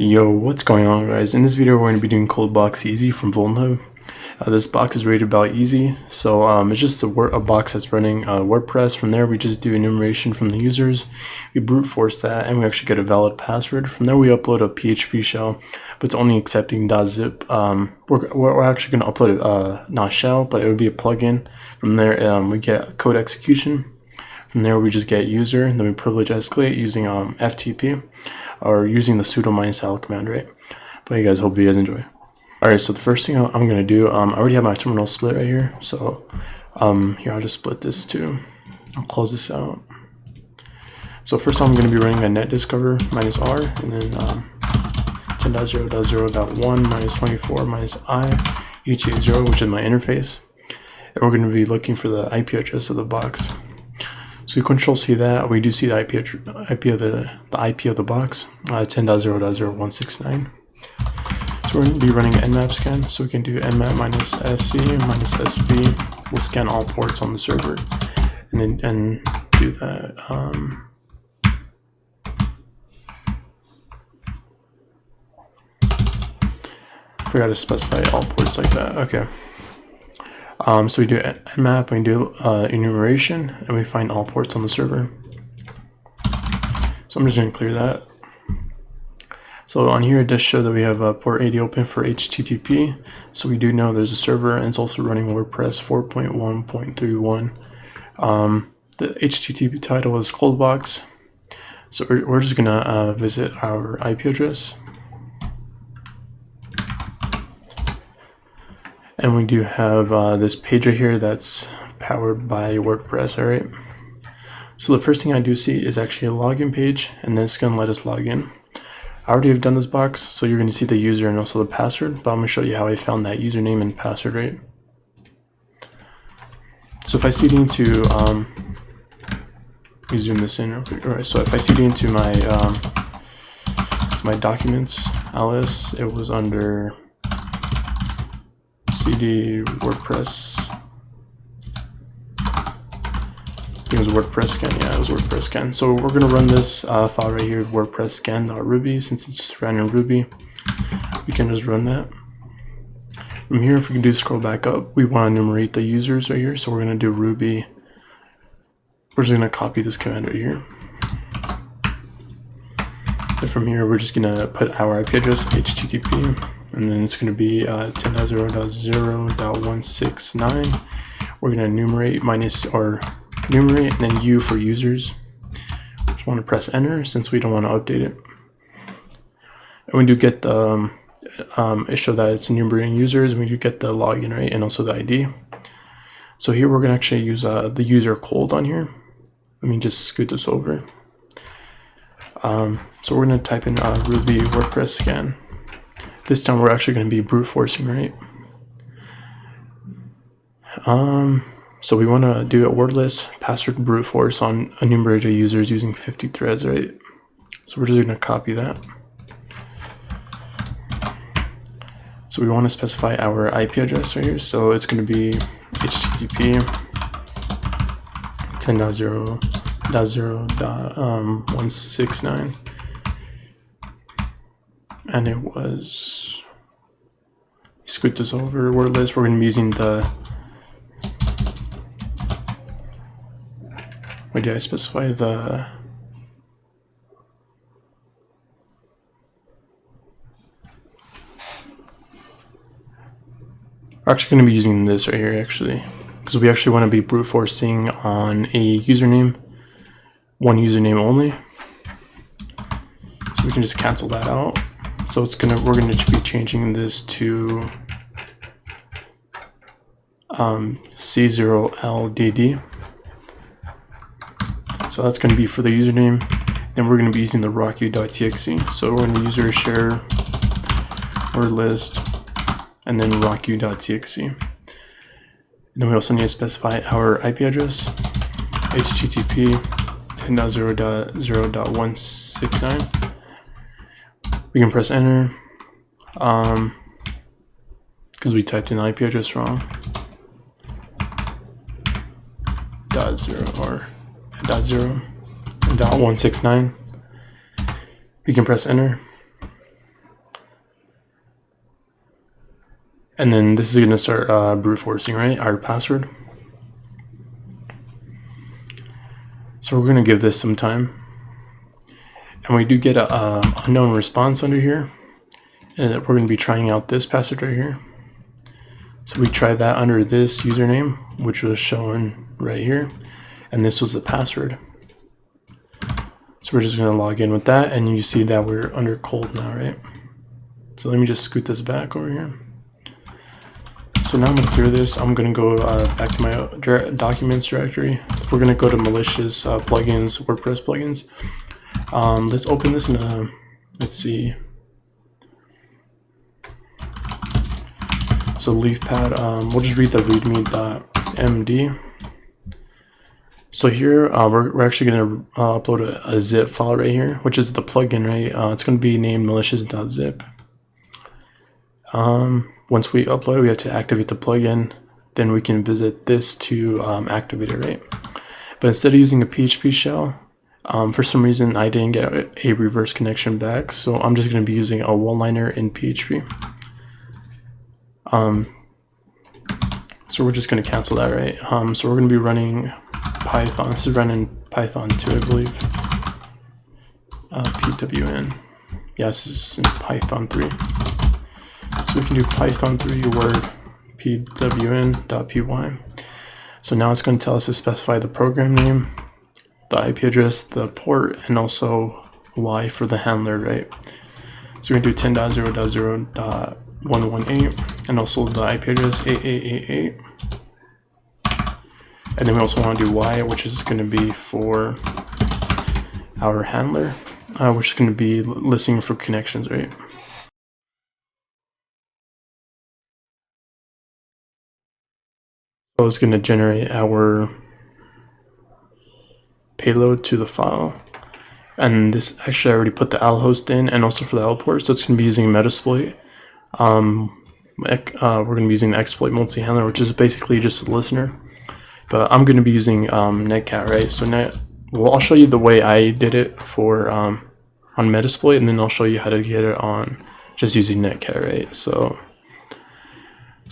Yo, what's going on, guys? In this video we're going to be doing ColldBox easy from VulnHub. This box is rated about easy, so it's just a box that's running WordPress. From there we just do enumeration from the users, we brute force that, and we actually get a valid password. From there we upload a PHP shell, but it's only accepting .zip. We're actually going to upload not shell, but it would be a plugin. From there we get code execution. From there we just get user, and then we privilege escalate using FTP, or using the sudo -l command, right? But you guys, hope you guys enjoy. Alright, so the first thing I'm going to do, I already have my terminal split right here, so here I'll just split this too. I'll close this out. So first I'm going to be running a netdiscover -r, and then 10.0.0.1 -24 -i ETA0, which is my interface, and we're going to be looking for the IP address of the box. So we control C that. We do see the IP of the box, 10.0.0.169. So we're going to be running nmap scan. So we can do nmap -sc -sv. We'll scan all ports on the server, and do that. Forgot to specify all ports like that. Okay. So we do nmap, we do enumeration, and we find all ports on the server. So I'm just going to clear that. So on here it does show that we have port 80 open for HTTP. So we do know there's a server, and it's also running WordPress 4.1.31. The HTTP title is ColldBox. So we're just going to visit our IP address. And we do have this page right here that's powered by WordPress, alright? So the first thing I do see is actually a login page, and then it's going to let us log in. I already have done this box, so you're going to see the user and also the password, but I'm going to show you how I found that username and password, right? So if I cd into, let me zoom this in real quick. Alright, so if I cd into my documents, ls, it was under cd WordPress. I think it was WordPress scan. Yeah, it was WordPress scan. So we're gonna run this file right here, WordPress scan.ruby. Since it's ran in Ruby, we can just run that. From here, if we can do scroll back up, we want to enumerate the users right here. So we're gonna do Ruby. We're just gonna copy this command right here. And from here, we're just gonna put our IP address, HTTP. And then it's going to be 10.0.0.169. We're going to enumerate enumerate, and then U for users. Just want to press enter since we don't want to update it. And we do get the it show that it's enumerating users, and we do get the login, right, and also the ID. So here we're going to actually use the user cold on here. Let me just scoot this over. So we're going to type in Ruby WordPress scan. This time we're actually going to be brute forcing, right? So we want to do a wordlist password brute force on enumerated users using 50 threads, right? So we're just going to copy that. So we want to specify our IP address right here. So it's going to be HTTP 10.0.0.169. And it was, scoot this over, wordlist. We're going to be using the, wait, did I specify the, we're actually going to be using this right here, actually, because we actually want to be brute forcing on a username, one username only. So we can just cancel that out. So we're gonna be changing this to C0LDD. So that's gonna be for the username. Then we're gonna be using the rockyou.txt. So we're gonna user share wordlist and then rockyou.txt. And then we also need to specify our IP address, HTTP 10.0.0.169. We can press enter because we typed in the IP address wrong. .0 or .0 .169. We can press enter. And then this is going to start brute forcing, right, our password. So we're going to give this some time. And we do get a unknown response under here. And we're going to be trying out this password right here. So we tried that under this username, which was shown right here. And this was the password. So we're just going to log in with that. And you see that we're under cold now, right? So let me just scoot this back over here. So now I'm going to clear this. I'm going to go back to my documents directory. We're going to go to malicious plugins, WordPress plugins. Let's open this in a, let's see. So leafpad, we'll just read the readme.md. So here we're actually going to upload a zip file right here, which is the plugin, right? It's going to be named malicious.zip. Once we upload it, we have to activate the plugin. Then we can visit this to activate it, right? But instead of using a PHP shell, for some reason I didn't get a reverse connection back, so I'm just going to be using a one-liner in PHP. So we're just going to cancel that, right? So we're going to be running Python. This is running Python 2, I believe. pwn. Yeah, this is in Python 3. So we can do Python 3 word pwn.py. So now it's going to tell us to specify the program name, the IP address, the port, and also Y for the handler, right? So we're going to do 10.0.0.118 and also the IP address 8888. And then we also want to do Y, which is going to be for our handler, which is going to be listening for connections, right? So it's going to generate our payload to the file. And this actually I already put the al host in and also for the L port, so it's going to be using Metasploit. We're going to be using the exploit multi-handler, which is basically just a listener. But I'm going to be using netcat, right? So well, I'll show you the way I did it for on Metasploit, and then I'll show you how to get it on just using netcat, right? So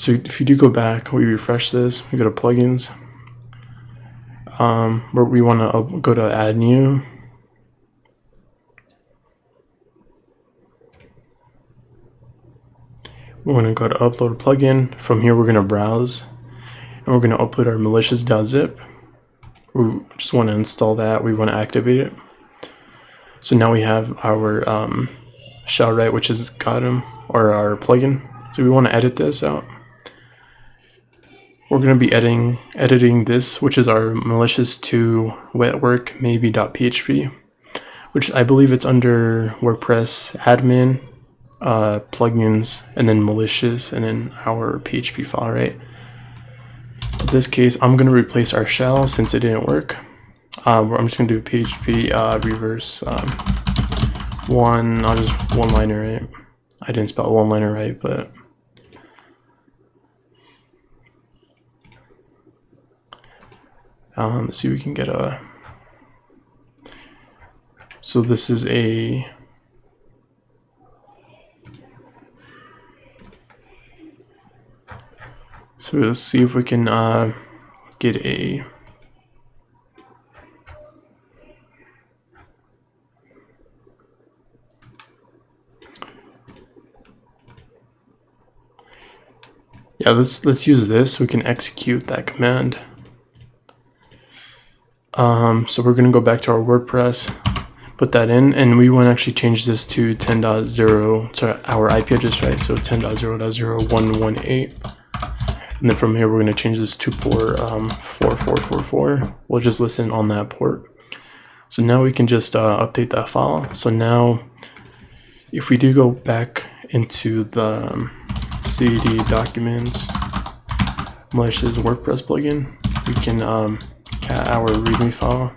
if you do go back, we refresh this, we go to plugins, where we want to go to add new. We're going to go to upload a plugin. From here, we're going to browse, and we're going to upload our malicious.zip. We just want to install that. We want to activate it. So now we have our shell, right, which is or our plugin. So we want to edit this out. We're going to be editing this, which is our malicious to wetwork maybe.php, which I believe it's under WordPress admin, plugins, and then malicious, and then our PHP file, right? In this case, I'm going to replace our shell since it didn't work. I'm just going to do PHP reverse I'll just one-liner, right? I didn't spell one-liner right, but let's see if we can get a, so this is a, so let's see if we can get a, yeah, let's use this so we can execute that command. So we're going to go back to our WordPress, put that in, and we want to actually change this to 10.0 to our IP address, right? So 10.0.0.118. And then from here, we're going to change this to port 4444. We'll just listen on that port. So now we can just update that file. So now if we do go back into the cd documents, malicious WordPress plugin, we can cat our readme file.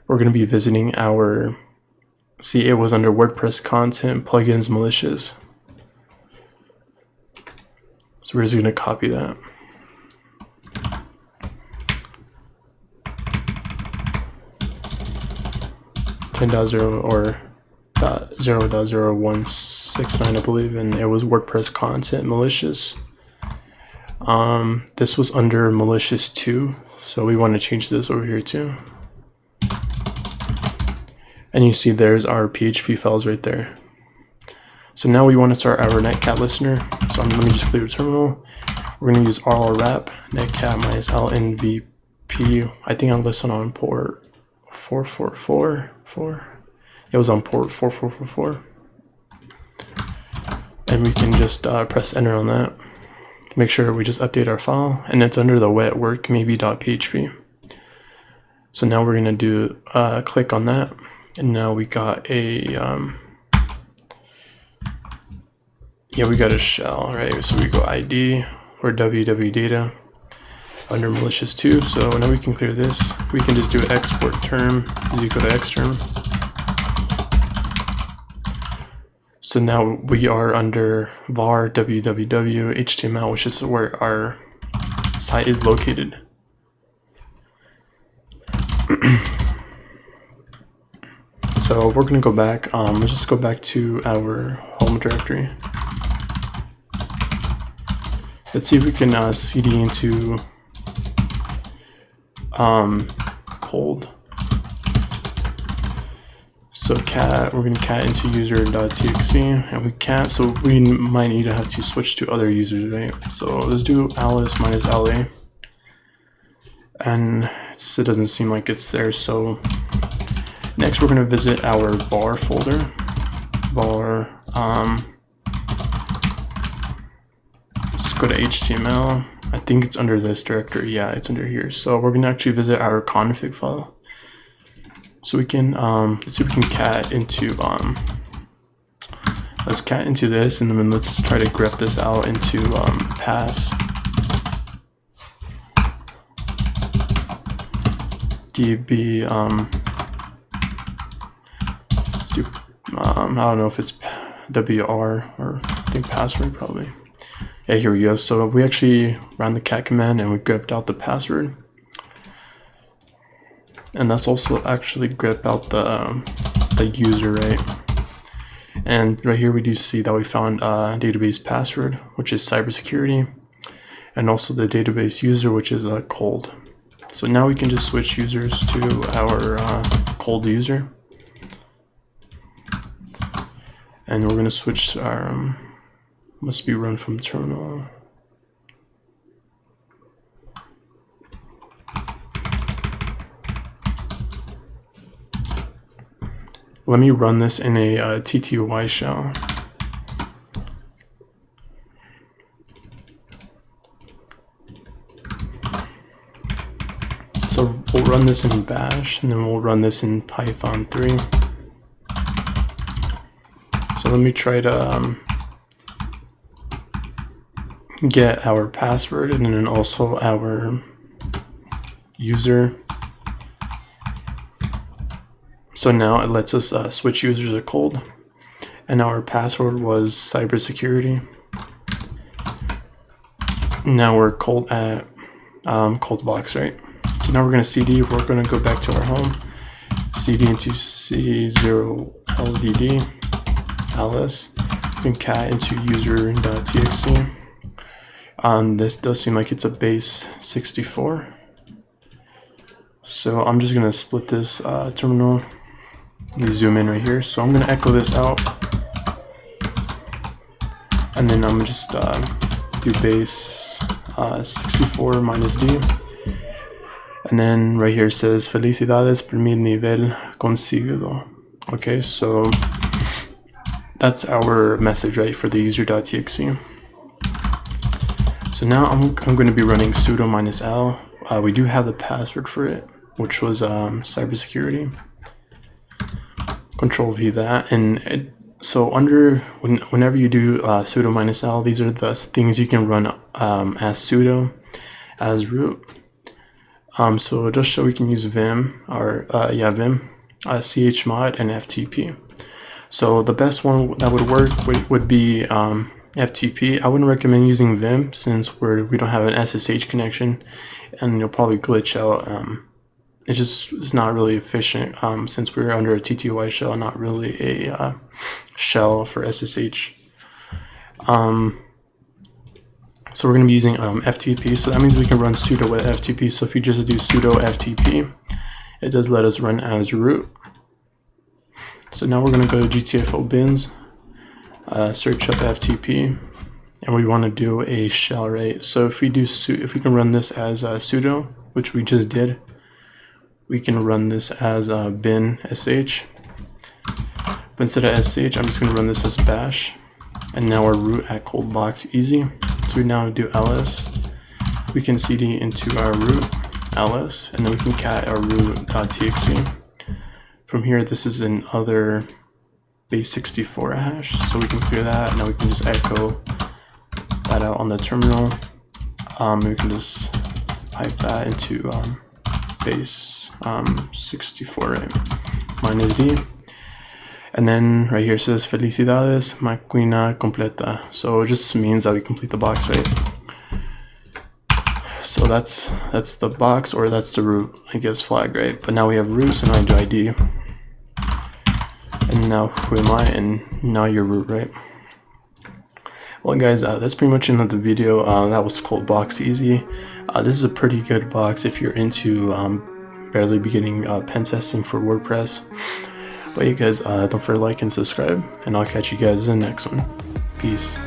We're going to be visiting our, see, it was under WordPress content plugins malicious. So we're just going to copy that. .0 or .0.0.1 6.9, I believe, and it was WordPress content malicious. This was under malicious 2, so we want to change this over here too. And you see there's our PHP files right there. So now we want to start our netcat listener. So let me just clear the terminal. We're going to use rlwrap netcat minus lnvp. I think I'm listening on port 4444. It was on port 4444. And we can just press enter on that. Make sure we just update our file, and it's under the wet work maybe.php. So now we're going to do click on that, and now we got a we got a shell, right? So we go ID or www data under malicious 2. So now we can clear this. We can just do export term is equal to xterm. So now we are under var www html, which is where our site is located. So we're gonna go back. Let's just go back to our home directory. Let's see if we can cd into cold. So we're gonna cat into user.txt, and we can't, so we might need to have to switch to other users, right? So let's do alice minus la, and it doesn't seem like it's there. So next we're gonna visit our var folder, var. Let's go to HTML. I think it's under this directory. Yeah, it's under here. So we're gonna actually visit our config file. So we can let's see if we can cat into let's cat into this, and then let's try to grep this out into pass db let's do, I don't know if it's wr or I think password probably. Yeah, here we go. So we actually ran the cat command and we grepped out the password. And that's also actually grep out the user, right? And right here we do see that we found database password, which is cybersecurity, and also the database user, which is cold. So now we can just switch users to our cold user, and we're gonna switch our must be run from terminal. Let me run this in a TTY shell. So we'll run this in bash, and then we'll run this in Python 3. So let me try to get our password and then also our user. So now it lets us switch users to cold, and our password was cybersecurity. Now we're cold at ColldBox, right? So now we're going to cd, we're going to go back to our home, cd into c0ldd, alice, and cat into user.txt. This does seem like it's a base 64. So I'm just going to split this terminal. Let me zoom in right here. So I'm going to echo this out, and then I'm just do base 64 minus d, and then right here it says felicidades primer nivel conseguido. Okay, so that's our message, right, for the user.txt. So now I'm going to be running sudo minus l. We do have the password for it, which was cybersecurity. Control V that, and so under whenever you do sudo minus l, these are the things you can run as sudo, as root. So just so we can use vim or vim, chmod, and ftp. So the best one that would work would be ftp. I wouldn't recommend using vim since we don't have an SSH connection, and you'll probably glitch out it's not really efficient since we're under a TTY shell, not really a shell for SSH. So we're going to be using FTP, so that means we can run sudo with FTP. So if you just do sudo FTP, it does let us run as root. So now we're going to go to GTFO bins, search up FTP, and we want to do a shell, right? So if we can run this as sudo, which we just did, we can run this as bin sh. But instead of sh, I'm just going to run this as bash. And now our root at ColddBox easy. So we now do ls. We can cd into our root ls, and then we can cat our root.txt. From here, this is an other base 64 hash, so we can clear that. Now we can just echo that out on the terminal. We can just pipe that into base 64, right? Minus d. And then right here it says felicidades, máquina completa. So it just means that we complete the box, right? So that's the box, or that's the root, I guess, flag, right? But now we have root, so now I do ID. And now who am I? And now you're root, right? Well guys, that's pretty much the end of the video. That was ColddBox easy. This is a pretty good box if you're into barely beginning pen testing for WordPress. But you guys, don't forget to like and subscribe, and I'll catch you guys in the next one. Peace.